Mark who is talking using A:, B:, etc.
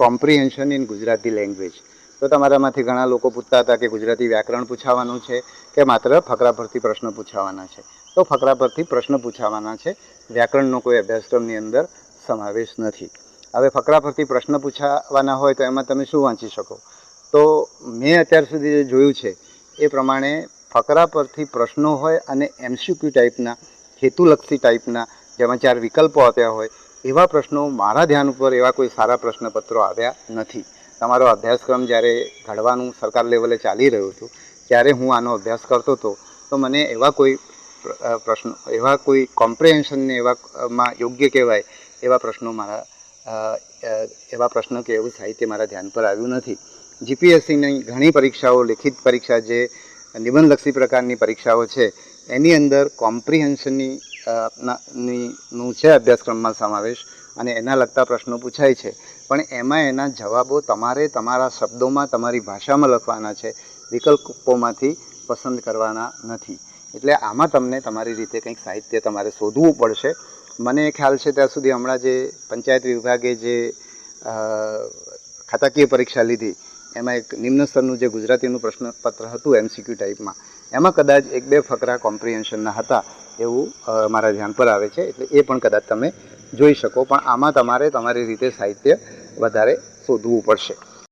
A: Comprehension in Gujarati language. તો તમારામાંથી ઘણા લોકો પૂછતા હતા કે ગુજરાતી વ્યાકરણ પૂછાવાનું છે કે માત્ર ફકરા પરથી પ્રશ્ન પૂછાવાના છે. તો ફકરા પરથી પ્રશ્ન પૂછાવાના છે, વ્યાકરણનો કોઈ અભ્યાસક્રમની અંદર સમાવેશ નથી. હવે ફકરા પરથી પ્રશ્ન પૂછાવાના હોય તો એમાં તમે શું વાંચી શકો? તો મેં અત્યાર સુધી જે જોયું છે એ પ્રમાણે ફકરા પરથી પ્રશ્નો હોય અને એમસીક્યુ ટાઈપના, હેતુલક્ષી ટાઈપના, જેમાં 4 વિકલ્પો આપ્યા હોય એવા પ્રશ્નો મારા ધ્યાન ઉપર એવા કોઈ સારા પ્રશ્નપત્રો આવ્યા નથી. તમારો અભ્યાસક્રમ જ્યારે ઘડવાનું સરકાર લેવલે ચાલી રહ્યું હતું ત્યારે હું આનો અભ્યાસ કરતો હતો, તો મને એવા કોઈ પ્રશ્નો, એવા કોઈ કોમ્પ્રિહેન્શનને એવામાં યોગ્ય કહેવાય એવા પ્રશ્નો એવા પ્રશ્નો કે એવું સાહિત્ય મારા ધ્યાન પર આવ્યું નથી. જીપીએસસીની ઘણી પરીક્ષાઓ, લેખિત પરીક્ષા જે નિબંધલક્ષી પ્રકારની પરીક્ષાઓ છે એની અંદર કોમ્પ્રિહેન્શનની નું છે અભ્યાસક્રમમાં સમાવેશ અને એના લગતા પ્રશ્નો પૂછાય છે, પણ એમાં એના જવાબો તમારે તમારા શબ્દોમાં, તમારી ભાષામાં લખવાના છે, વિકલ્પોમાંથી પસંદ કરવાના નથી. એટલે આમાં તમને તમારી રીતે કંઈક સાહિત્ય તમારે શોધવું પડશે. મને ખ્યાલ છે ત્યાં સુધી હમણાં જે પંચાયત વિભાગે જે ખાતાકીય પરીક્ષા લીધી એમાં એક નિમ્ન સ્તરનું જે ગુજરાતીનું પ્રશ્નપત્ર હતું એમસીક્યુ ટાઈપમાં, એમાં કદાચ 1-2 ફકરા કોમ્પ્રિહેન્શનના હતા એવું મારા ધ્યાન પર આવે છે. એટલે એ પણ કદાચ તમે જોઈ શકો, પણ આમાં તમારે તમારી રીતે સાહિત્ય વધારે શોધવું પડશે.